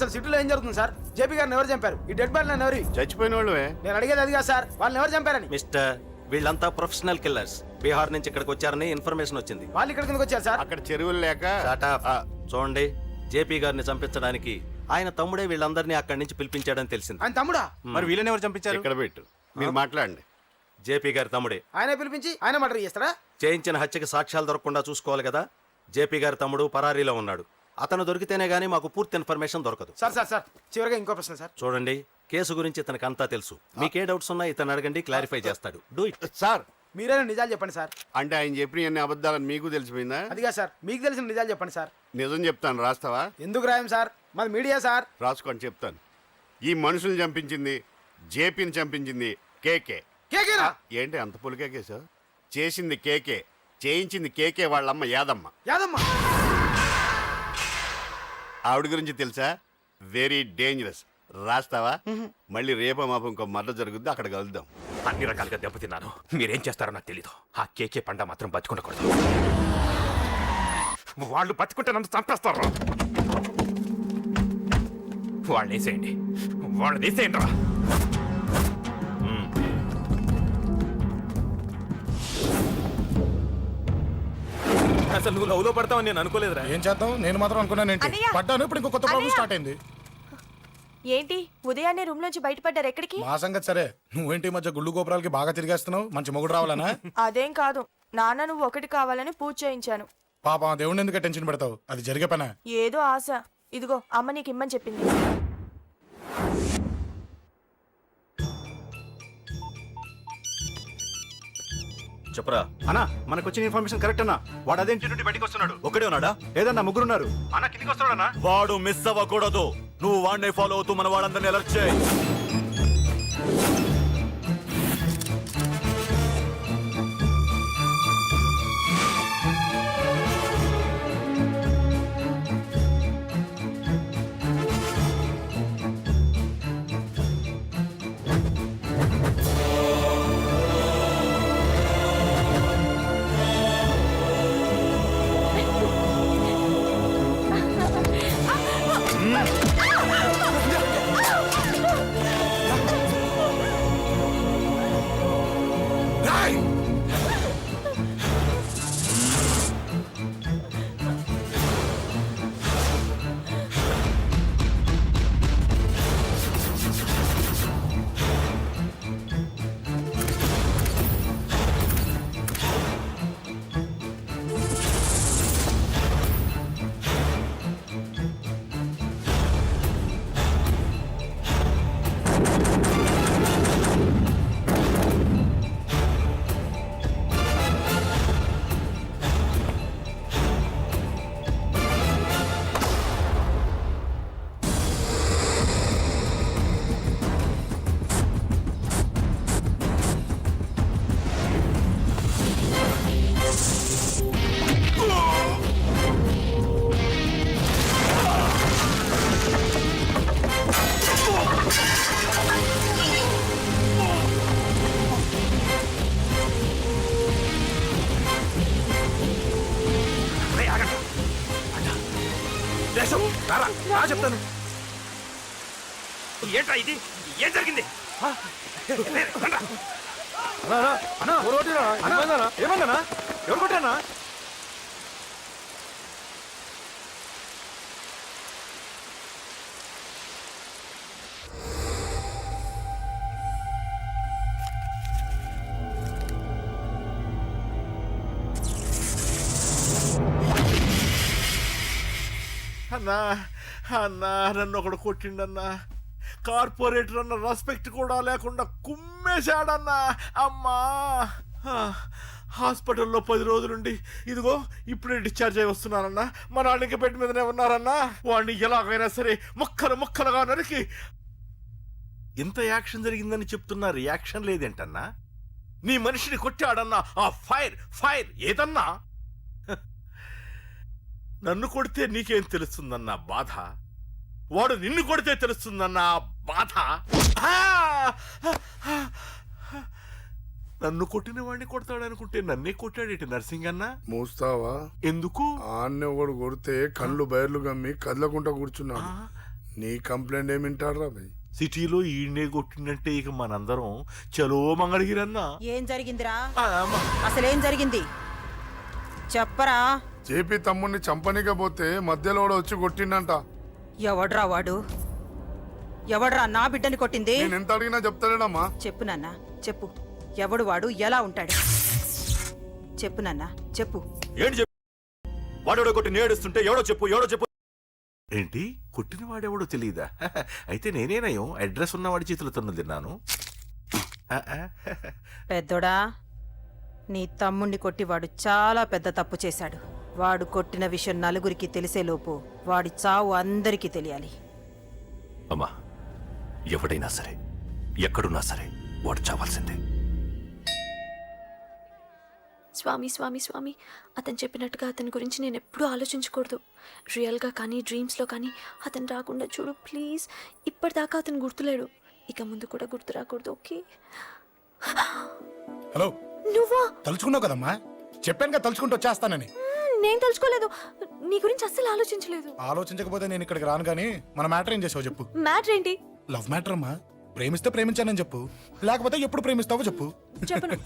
అసలు సిటీలో ఏం జరుగుతుంది సార్? జేపీ గారిని ఎవరు చంపారు? ఈ డెడ్ బాడీ ఎవరు? చచ్చిపోయిన వాళ్ళే. నేను అడిగేది అది కాదు సార్, వాళ్ళని ఎవరు చంపారని. మిస్టర్, వీళ్ళంతా ప్రొఫెషనల్ కిల్లర్స్. బీహార్ నుంచి ఇక్కడికి వచ్చారని ఇన్ఫర్మేషన్ వచ్చింది. వాళ్ళు ఇక్కడ కిందకి వచ్చారు సార్. అక్కడ చెరువులు లేక. Shut up. చూడండి, జేపీ గారిని చంపించడానికి ఆయన తమ్ముడే వీళ్ళందరినీ అక్కడి నుంచి పిలిపించాడని తెలిసింది. ఆయన తమ్ముడా? మరి వీళ్ళని ఎవరు చంపించారు? ఇక్కడ పెట్టు, మీరు మాట్లాడండి. జేపీ గారి తమ్ముడే. ఆయనే పిలిపించి ఆయన మర్డర్ చేస్తారా? చేయించిన హత్యకి సాక్ష్యాలు దొరకకుండా చూసుకోవాలి కదా. జేపీ గారి తమ్ముడు పరారీలో ఉన్నాడు. అతను దొరికితేనే గానీ మాకు పూర్తి ఇన్ఫర్మేషన్ దొరకదు. సార్ సార్ సార్ చివరిగా ఇంకో ప్రశ్న సార్. చూడండి, కేసు గురించి ఇతనికి అంతా తెలుసు. మీకే డౌట్స్ ఉన్నా ఇతను అడగండి, క్లారిఫై చేస్తాడు. Do it. సార్ మీరే నిజాలు చెప్పండి సార్. అంటే ఆయన చెప్పిన అన్ని అబద్ధాలని మీకు తెలిసిపోయిందా? అదిగా సార్, మీకు తెలిసిన నిజాలు చెప్పండి సార్. నిజం చెప్తాను, రాస్తావా? ఎందుకు రాయం సార్, మాది మీడియా సార్. రాసుకోండి, చెప్తాను. ఈ మనుషుల్ని చంపించింది, జేపీని చంపించింది కేకే. కేకేనా? ఏంటి అంత పులికేకే సార్? చేసింది కేకే, చేయించింది కేకే వాళ్ళమ్మ యాదమ్మ. యాదమ్మ? ఆవిడ గురించి తెలుసా? Very dangerous. రాస్తావా? మళ్ళీ రేపో మాపం ఇంకో మర్ర జరుగుద్ది, అక్కడ కలుద్దాం. అన్ని రకాలుగా దెబ్బతిన్నాను. మీరేం చేస్తారో నాకు తెలీదు. ఆ కేకే పండ మాత్రం బతుకుండకూడదు. వాళ్ళు బతుకుంటే నన్ను చంపేస్తారు. వాళ్ళని వేసేయండి, వాళ్ళని వేసేయండి రా. అసలు నువ్వు లవ్ లో పడతావని నేను అనుకోలేదురా. ఏం చేద్దాం, నేను మాత్రం అనుకున్నాను. ఏంటి పడ్డాను, ఇప్పుడు ఇంకో కొత్త ప్రాబ్లం స్టార్ట్ అయింది. ఏంటి ఉదయాన్నే రూమ్ నుంచి బయటపడ్డారు? ఎక్కడికి? మా సంగతి సరే, నువ్వేంటి ఈ మధ్య గుళ్ళు గోపురాలకి బాగా తిరిగేస్తున్నావు? మంచి మొగుడు రావాలనా? అదేం కాదు నాన్న, నువ్వు ఒకటి కావాలని పూజ చేయించాను. పాప దేవుడిని ఎందుకు టెన్షన్ పెడతావు? అది జరిగే పనా? ఏదో ఆశ. ఇదిగో అమ్మ నీకు ఇమ్మని చెప్పింది. చెప్పరా అన్నా, మనకు వచ్చిన ఇన్ఫర్మేషన్ కరెక్ట్ అన్నా. వాడు అదే ఇంటి నుండి బయటకు వస్తున్నాడు. ఒకడే ఉన్నాడా? లేదన్నా, ముగ్గురున్నారు. అన్న కిందికి వస్తున్నాడన్నా. వాడు మిస్ అవ్వకూడదు. నువ్వు వాడిని ఫాలో అవుతూ మన వాళ్ళందరినీ అలర్ట్ చేయి. చెప్తాను. ఏంట్రా ఇది? ఏం జరిగింది? ఏమన్నా ఎవరు కొట్టానా? అన్నా అన్నా, నన్ను ఒకడు కొట్టిండన్నా. కార్పొరేటర్ అన్న రెస్పెక్ట్ కూడా లేకుండా కుమ్మేశాడన్నా. అమ్మా, హాస్పిటల్లో 10 రోజులుండి ఇదిగో ఇప్పుడే డిశ్చార్జ్ అయి వస్తున్నానన్నా. మా నాన్నకి బెడ్ మీదనే ఉన్నారన్నా. వాడిని ఎలాగైనా సరే ముక్కలు ముక్కలుగా నరికి. ఇంత యాక్షన్ జరిగిందని చెప్తున్నా, రియాక్షన్ లేదేంటన్నా? నీ మనిషిని కొట్టాడన్నా. ఆ ఫైర్ ఫైర్ ఏదన్నా? నన్ను కొడితే నీకేం తెలుస్తుందన్న బాధ, వాడు నిన్ను కొడితే తెలుస్తుందన్న బాధ. నన్ను కొట్టిన వాడిని కొడతాడనుకుంటే నన్నే కొట్టాడేటి నర్సింగ్ అన్న. మూస్తావా? ఎందుకు? ఆన్నే ఒకడు కొడితే కళ్ళు బయర్లు గమ్మి కదలకుండా కూర్చున్నాడు. నీ కంప్లైంట్ ఏమి వింటాడురా భయ్? సిటీలో ఈయనే కొట్టిందంటే ఇక మనందరం చలో మంగళగిరన్నా. ఏం జరిగిందిరా? ఆ, అమ్మ. అసలేం జరిగింది చెప్పరా? జేపీ తమ్ముడిని చంపనీకపోతే మధ్యలో వాడు వచ్చి కొట్టిండంట. ఎవడ్రా వాడు? ఎవడ్రా నా బిడ్డని కొట్టింది? నేను ఎంత అడిగినా చెప్తాడమ్మా. చెప్పు నాన్న చెప్పు. ఎవడు వాడు? ఎలా ఉంటాడు? చెప్పు నాన్న చెప్పు. ఏంటి చెప్పు? వాడెవడో కొట్టి నేడుస్తుంటే ఎవడో చెప్పు, ఎవడో చెప్పు. ఏంటి కొట్టిన వాడెవడో తెలియదా? అయితే నేనేనయం అడ్రస్ ఉన్నవాడి చేతులతో తిన్నాను. ఆ, ఆ. పెద్దోడా, నీ తమ్ముణ్ణి కొట్టి వాడు చాలా పెద్ద తప్పు చేశాడు. వాడు కొట్టిన విషయం నలుగురికి తెలిసేలోపు వాడి చావు అందరికీ తెలియాలి. అమ్మా, ఎవడైనా సరే ఎక్కడున్నా సరే వాడు చావాల్సిందే. స్వామి స్వామి స్వామి అతను చెప్పినట్టుగా అతని గురించి నేను ఎప్పుడూ ఆలోచించకూడదు. రియల్గా కానీ డ్రీమ్స్లో కానీ అతను రాకుండా చూడు ప్లీజ్. ఇప్పటిదాకా అతను గుర్తులేడు, ఇక ముందు కూడా గుర్తు రాకూడదు. ఓకే? హలో, నువ్వా? తలుచుకున్నావు కదమ్మా? చెప్పాను కదా తలుచుకుంటూ వచ్చేస్తానని. నేను తలుచుకోలేదు, నీ గురించి అస్సలు ఆలోచించలేదు. ఆలోచించకపోతే నేను ఇక్కడికి రాను కానీ మన మ్యాటర్ ఏం చేసావు చెప్పు. మ్యాటర్ ఏంటి? లవ్ మ్యాటర్ అమ్మా. ప్రేమిస్తే ప్రేమించానని చెప్పు, లేకపోతే ఎప్పుడు ప్రేమిస్తావో చెప్పు. చెప్పను.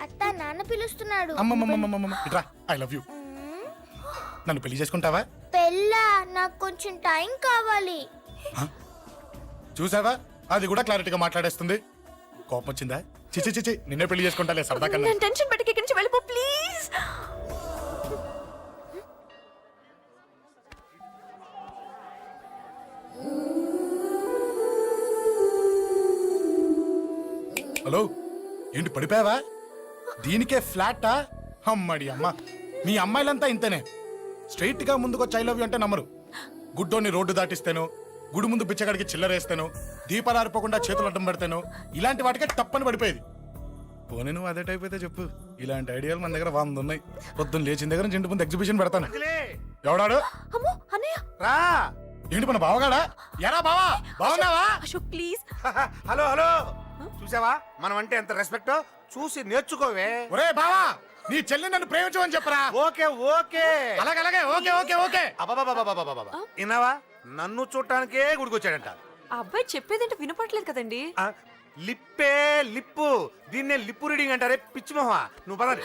అత్త నాన్న పిలుస్తున్నాడు. అమ్మమ్మమ్మమ్మమ్మ ఇట్రా, ఐ లవ్ యూ. నన్ను పెళ్లి చేసుకుంటావా? పెళ్ళా? నాకు కొంచెం టైం కావాలి. చూసావా, అది కూడా క్లారిటీగా మాట్లాడేస్తుంది. కోపం వచ్చిందా? చిచి చిచి, నిన్నే పెళ్లి చేసుకుంటాలే సరదా కన్నా. నేను టెన్షన్ పెట్టి ఇక్కడి నుంచి వెళ్ళిపో ప్లీజ్. హలో, ఏంటి పడిపోయావా? దీనికే ఫ్లాటా? అమ్మడి అమ్మ, మీ అమ్మాయిలంతా ఇంతనే. స్ట్రైట్ గా ముందుకొచ్చి ఐ లవ్ యూ అంటే నమ్మరు. గుడ్డోని రోడ్డు దాటిస్తాను, గుడి ముందు బిచ్చగాడికి చిల్లరేస్తాను, దీపాలు ఆరిపోకుండా చేతులు అడ్డం పెడతాను, ఇలాంటి వాటికే తప్పని పడిపోయేది. పోనీ నువ్వు అదే టైప్ అయితే చెప్పు, ఇలాంటి ఐడియాలు మన దగ్గర 100 ఉన్నాయి. పొద్దున్న లేచిన దగ్గర నుంచి ఇంటి ముందు ఎగ్జిబిషన్ పెడతాను. ఎవడాడు? అమ్మో అన్నయ్య. రా. ఏంటి మన బావగాడా? ఎరా బావా, బావున్నావా? అశోక్ ప్లీజ్. హలో హలో, చూసావా మనం అంటే ఎంత రెస్పెక్ట్? చూసి నేర్చుకోవే. ఒరే బావా, నీ చెల్లి నన్ను ప్రేమించమని చెప్పరా. ఓకే ఓకే, అలాగే ఓకే ఓకే ఓకే. అబాబాబాబాబాబాబా. విన్నావా? నన్ను చూడటానికే గుడికొచ్చాడంట. ఆ అబ్బాయి చెప్పేదంటే వినపడలేదు కదండి. ఆ, లిప్పే లిప్పు, దీన్నే లిప్పు రీడింగ్ అంటారే పిచ్చి మొహ. నువ్వు పదండి.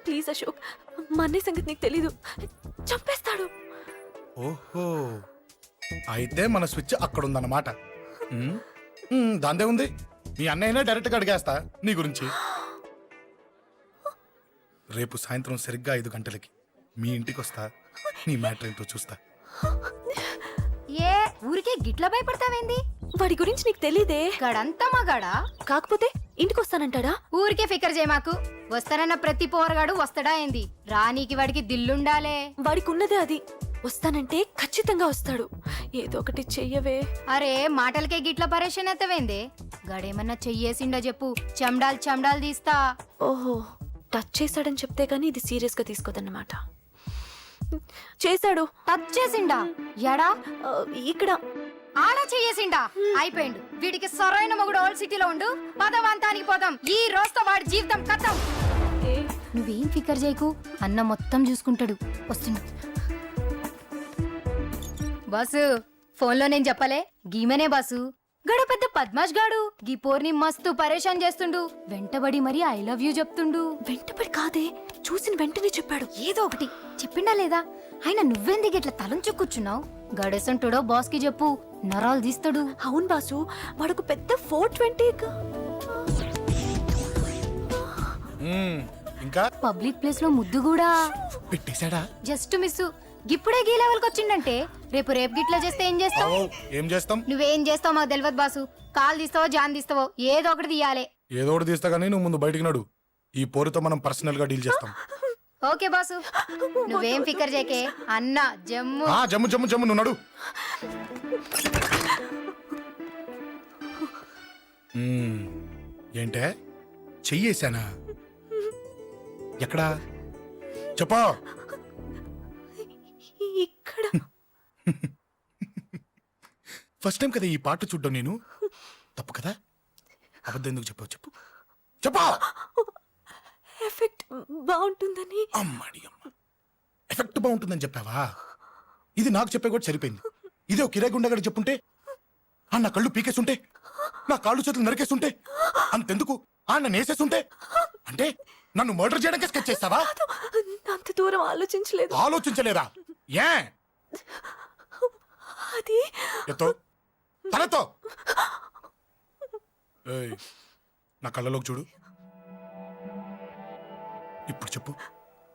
ప్లీజ్ అశోక్, మా అన్నయ్య సంగతి నీకు తెలీదు, చంపేస్తాడు. ఓహో, అయితే మన స్విచ్ అక్కడ ఉందన్నమాట. దాందే ఉంది, మీ అన్నయ్యనే డైరెక్ట్ గా అడిగేస్తా నీ గురించి. రేపు సాయంత్రం సరిగ్గా 5 గంటలకి మీ ఇంటికి వస్తా, నీ మ్యాటర్ ఏంటో చూస్తా. ఏ ఊరికే గిట్ల భయపడతావేంది? వాడి గురించి నీకు తెలీదే. గడంతా మగాడా? కాకపోతే ఇంటికి వస్తానంటాడా? ఊరికే ఫికర్ చేయమాకు. వస్తానన్న ప్రతి పోరగాడు వస్తాడా ఏంది? రానీకి వాడికి దిల్లుండాలే. వాడికి ఉన్నదే అది. వస్తానంటే ఖచ్చితంగా వస్తాడు. ఏదో ఒకటి చెయ్యవే. అరే మాటలకే గిట్ల పరేషన్ ఎత్తవేంది? గడేమన్నా చెయ్యేసిండో చెప్పు, చెమ్డాల్ తీస్తా. ఓహో, టచ్ చేశాడని చెప్తే గానీ ఇది సీరియస్ గా తీసుకోదన్నమాట. చేశాడు. టచ్ చేసిండా? ఎడా? ఇక్కడ. ఆడ చెయ్యేసిండా? అయిపోయిండు. వీడికి సరైన మొగుడు ఓల్డ్ సిటీలో ఉండు. పదవంతానికి పోదాం. ఈ రోజుతో వాడి జీవితం కథం. నువ్వేం ఫికర్ చేయకు, అన్న మొత్తం చూసుకుంటాడు. వస్తుండు. బాసు, ఫోన్లో నేను చెప్పలే, గీమనే బాసు. గడ పెద్ద పద్మాష్ గాడు గీ పోర్ని మస్తు పరేషాన్ చేస్తుండు. వెంటబడి మరి ఐ లవ్ యూ చెప్తుండు. వెంటపడి కాదే, చూసిన వెంటనే చెప్పాడు. ఏదో ఒకటి చెప్పిండా లేదా? ఆయన నువ్వెందుకు ఇట్లా తలంచు కూర్చున్నావు? గడేసంటుడో బాస్ కి చెప్పు, నరాలు తీస్తాడు. అవును బాసు, వాడొక పెద్ద 420. ఇంకా పబ్లిక్ ప్లేస్ లో ముద్దు కూడా పెట్టేశాడా? Just miss. ఇప్పుడే గీ లెవెల్కి వచ్చిండంటే రేపు గిట్లా చేస్తే ఏం చేస్తావు? ఏం చేస్తాం? నువ్వేం చేస్తావు మాకు తెలియదు బాసు. కాల్ తీస్తావో జాన్ తీస్తావో ఏదో ఒకటి తీయాలి. ఏదో ఒకటి తీస్తా గానీ నువ్వు ముందు బయటికి నడు. ఈ పోరుతో మనం పర్సనల్ గా డీల్ చేస్తాం. ఓకే బాసు, నువ్వేం ఫికర్ చేకే. అన్న జమ్ము. జమ్ము జమ్ము జమ్ము, నువ్వు నడు. ఏంటే చెయ్యేశానా? ఎక్కడా చెప్పా? ఇక్కడ. ఫస్ట్ టైం కదా ఈ పాట చూడ్డం నేను. తప్పు కదా? అబద్ధం ఎందుకు చెప్పావు చెప్పు చెప్పా. ఎఫెక్ట్ బాగుంటుందని. అమ్మాడి అమ్మ, ఎఫెక్ట్ బాగుంటుందని చెప్పావా? ఇది నాకు చెప్పే కూడా సరిపోయింది. ఇదే ఒక కిరాయి గుండెగాడు చెప్పుంటే నా కళ్ళు పీకేసుంటే నా కాళ్ళు చేతులు నరికేసుంటే అంతెందుకు నన్ను వేసేసుంటే అంటే నన్ను మర్డర్ చేయడానికి స్కెచ్ చేస్తావా? అంత దూరం ఆలోచించలేదు. ఆలోచించలేదా? ఏ అది ఎత్తో తలతో ఏయ్, నా కళ్ళలోకి చూడు. ఇప్పుడు చెప్పు,